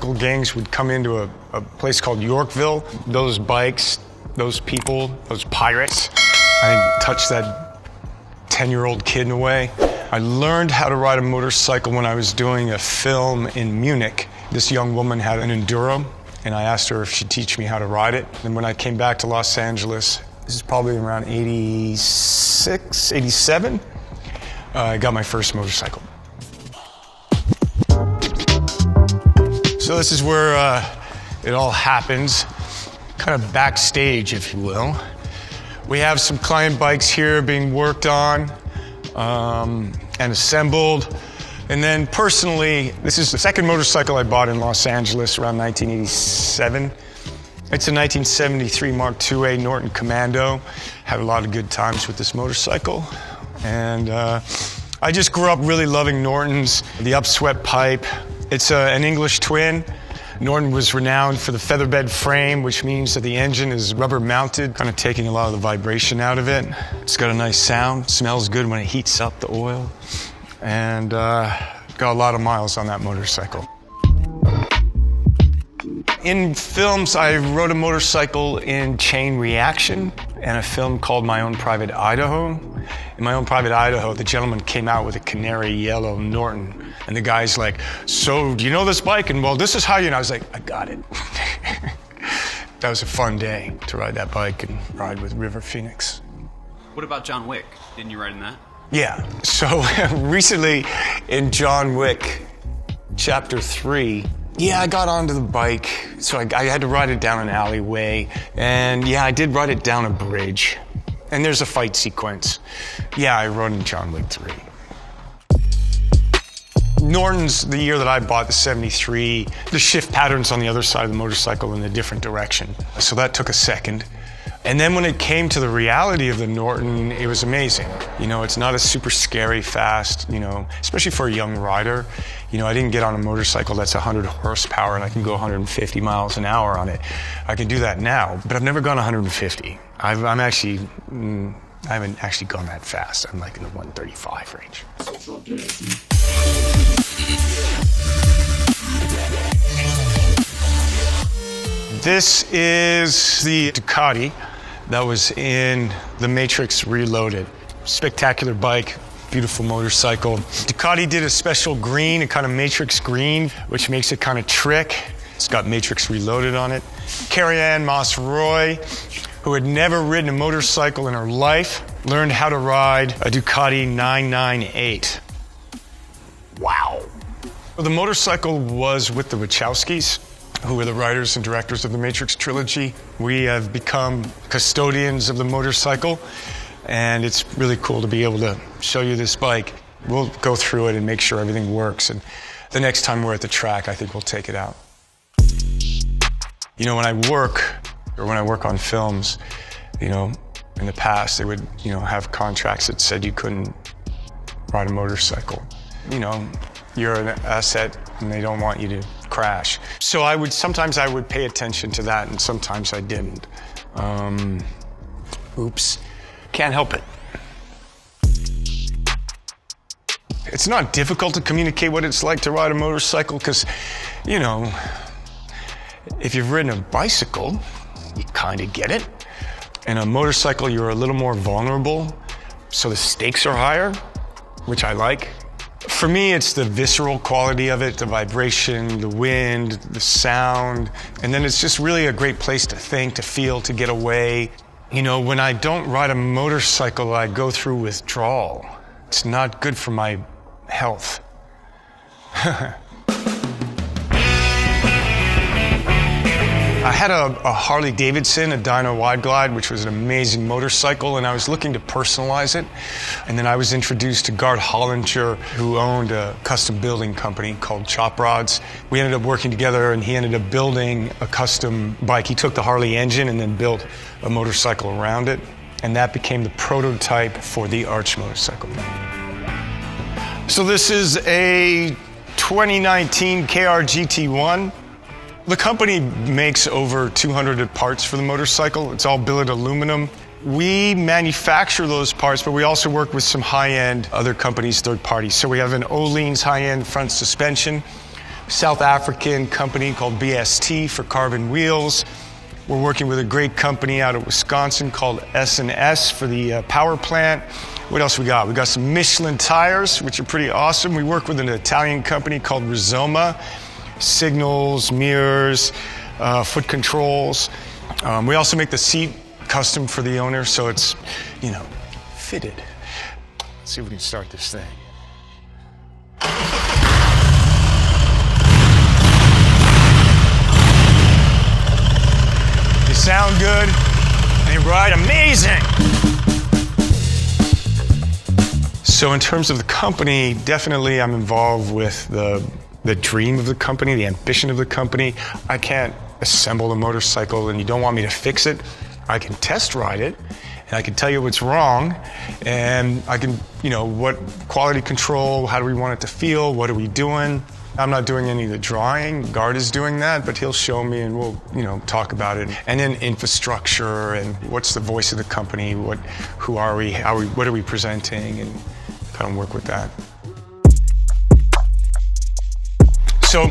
motorcycle gangs would come into a place called Yorkville. Those bikes, those people, those pirates, I think touched that 10-year-old kid in a way. I learned how to ride a motorcycle when I was doing a film in Munich. This young woman had an Enduro, and I asked her if she'd teach me how to ride it. And when I came back to Los Angeles, this is probably around 86, 87, I got my first motorcycle. So this is where it all happens, kind of backstage, if you will. We have some client bikes here being worked on and assembled. And then personally, this is the second motorcycle I bought in Los Angeles around 1987. It's a 1973 Mark IIA Norton Commando. Had a lot of good times with this motorcycle. And I just grew up really loving Nortons, the upswept pipe. It's an English twin. Norton was renowned for the featherbed frame, which means that the engine is rubber mounted, kind of taking a lot of the vibration out of it. It's got a nice sound, smells good when it heats up the oil, and got a lot of miles on that motorcycle. In films, I rode a motorcycle in Chain Reaction and a film called My Own Private Idaho. In My Own Private Idaho, the gentleman came out with a canary yellow Norton. And the guy's like, so do you know this bike? And well, this is how you know. I was like, I got it. That was a fun day to ride that bike and ride with River Phoenix. What about John Wick? Didn't you ride in that? Yeah, so recently in John Wick, Chapter 3, yeah, I got onto the bike. So I had to ride it down an alleyway. And yeah, I did ride it down a bridge. And there's a fight sequence. Yeah, I rode in John Wick 3. Norton's, the year that I bought the 73, the shift patterns on the other side of the motorcycle in a different direction. So that took a second. And then when it came to the reality of the Norton, it was amazing. You know, it's not a super scary fast, you know, especially for a young rider. You know, I didn't get on a motorcycle that's 100 horsepower and I can go 150 miles an hour on it. I can do that now, but I've never gone 150. I haven't actually gone that fast. I'm like in the 135 range. This is the Ducati that was in The Matrix Reloaded. Spectacular bike, beautiful motorcycle. Ducati did a special green, a kind of Matrix green, which makes it kind of trick. It's got Matrix Reloaded on it. Carrie-Anne Moss-Roy, who had never ridden a motorcycle in her life, learned how to ride a Ducati 998. Wow. The motorcycle was with the Wachowskis, who were the writers and directors of the Matrix trilogy. We have become custodians of the motorcycle, and it's really cool to be able to show you this bike. We'll go through it and make sure everything works, and the next time we're at the track, I think we'll take it out. You know, when I work on films, you know, in the past, they would, you know, have contracts that said you couldn't ride a motorcycle. You know, you're an asset and they don't want you to crash. So sometimes I would pay attention to that and sometimes I didn't. Oops, can't help it. It's not difficult to communicate what it's like to ride a motorcycle because, you know, if you've ridden a bicycle, you kind of get it. And a motorcycle, you're a little more vulnerable, so the stakes are higher, which I like. For me, it's the visceral quality of it, the vibration, the wind, the sound, and then it's just really a great place to think, to feel, to get away. You know, when I don't ride a motorcycle, I go through withdrawal. It's not good for my health. I had a Harley Davidson, a Dyna Wide Glide, which was an amazing motorcycle, and I was looking to personalize it. And then I was introduced to Gart Hollinger, who owned a custom building company called Chop Rods. We ended up working together, and he ended up building a custom bike. He took the Harley engine and then built a motorcycle around it, and that became the prototype for the Arch motorcycle. So this is a 2019 KR GT1. The company makes over 200 parts for the motorcycle. It's all billet aluminum. We manufacture those parts, but we also work with some high-end other companies, third parties. So we have an Öhlins high-end front suspension. South African company called BST for carbon wheels. We're working with a great company out of Wisconsin called S&S for the power plant. What else we got? We got some Michelin tires, which are pretty awesome. We work with an Italian company called Rizoma. Signals, mirrors, foot controls. We also make the seat custom for the owner, so it's, fitted. Let's see if we can start this thing. They sound good, they ride amazing. So in terms of the company, definitely I'm involved with the dream of the company, the ambition of the company. I can't assemble a motorcycle and you don't want me to fix it. I can test ride it and I can tell you what's wrong and I can, what quality control, how do we want it to feel, what are we doing? I'm not doing any of the drawing, Gard is doing that, but he'll show me and we'll, talk about it. And then infrastructure and what's the voice of the company, who are we, what are we presenting, and kind of work with that. So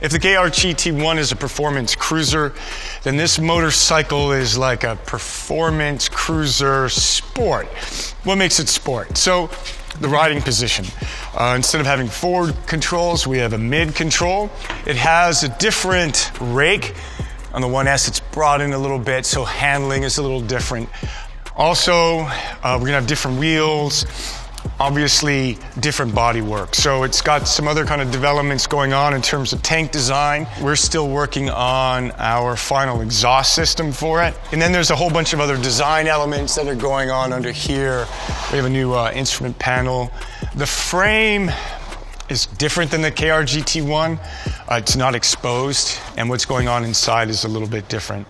if the KR GT1 is a performance cruiser, then this motorcycle is like a performance cruiser sport. What makes it sport? So the riding position. Instead of having forward controls, we have a mid control. It has a different rake. On the 1S, it's broadened a little bit, so handling is a little different. Also, we're gonna have different wheels, obviously different body work. So it's got some other kind of developments going on in terms of tank design. We're still working on our final exhaust system for it. And then there's a whole bunch of other design elements that are going on under here. We have a new instrument panel. The frame is different than the KR GT1. It's not exposed, and what's going on inside is a little bit different.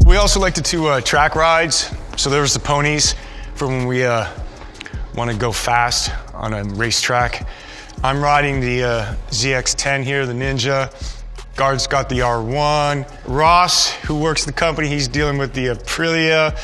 We also like to do track rides. So there's the ponies for when we want to go fast on a racetrack. I'm riding the ZX-10 here, the Ninja. Gard's got the R1. Ross, who works the company, he's dealing with the Aprilia,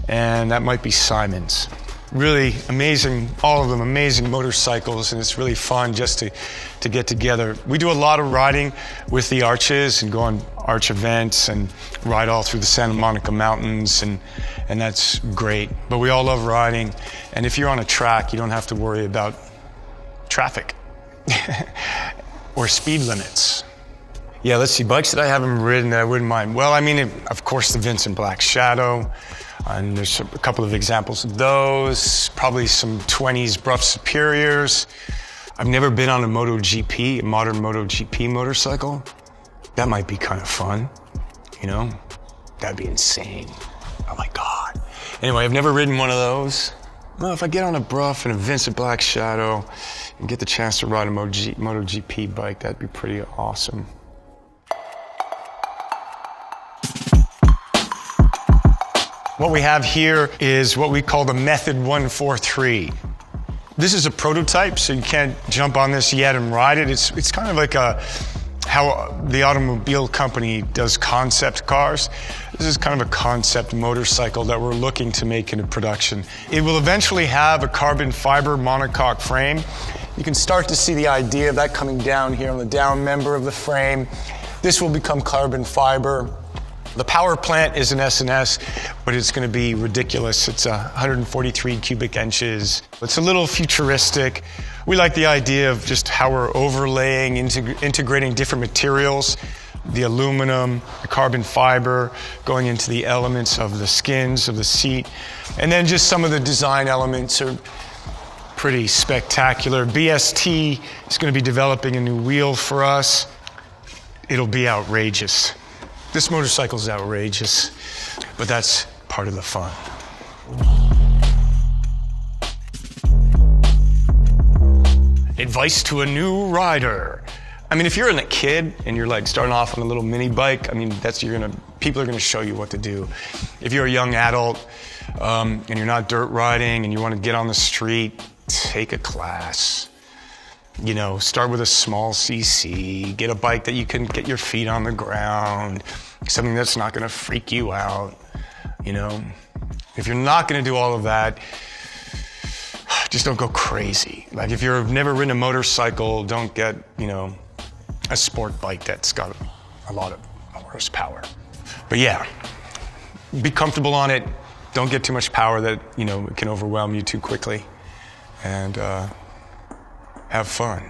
and that might be Simon's. Really amazing, all of them amazing motorcycles, and it's really fun just to get together. We do a lot of riding with the Arches and go on Arch events and ride all through the Santa Monica Mountains, and that's great. But we all love riding, and if you're on a track, you don't have to worry about traffic or speed limits. Yeah, let's see, bikes that I haven't ridden that I wouldn't mind. Well, I mean, of course, the Vincent Black Shadow. And there's a couple of examples of those, probably some 20s Brough Superiors. I've never been on a MotoGP, a modern MotoGP motorcycle. That might be kind of fun, That'd be insane. Oh my God. Anyway, I've never ridden one of those. Well, if I get on a Brough and a Vincent Black Shadow and get the chance to ride a MotoGP bike, that'd be pretty awesome. What we have here is what we call the Method 143. This is a prototype, so you can't jump on this yet and ride it. It's kind of like how the automobile company does concept cars. This is kind of a concept motorcycle that we're looking to make into production. It will eventually have a carbon fiber monocoque frame. You can start to see the idea of that coming down here on the down member of the frame. This will become carbon fiber. The power plant is an S&S, but it's going to be ridiculous. It's 143 cubic inches. It's a little futuristic. We like the idea of just how we're overlaying, integrating different materials, the aluminum, the carbon fiber, going into the elements of the skins of the seat. And then just some of the design elements are pretty spectacular. BST is going to be developing a new wheel for us. It'll be outrageous. This motorcycle is outrageous, but that's part of the fun. Advice to a new rider. I mean, if you're a kid and you're like starting off on a little mini bike, I mean, people are gonna show you what to do. If you're a young adult and you're not dirt riding and you want to get on the street, take a class. Start with a small CC, get a bike that you can get your feet on the ground, something that's not gonna freak you out, If you're not gonna do all of that, just don't go crazy. Like if you've never ridden a motorcycle, don't get, a sport bike that's got a lot of horsepower. But yeah, be comfortable on it. Don't get too much power that, it can overwhelm you too quickly. And have fun.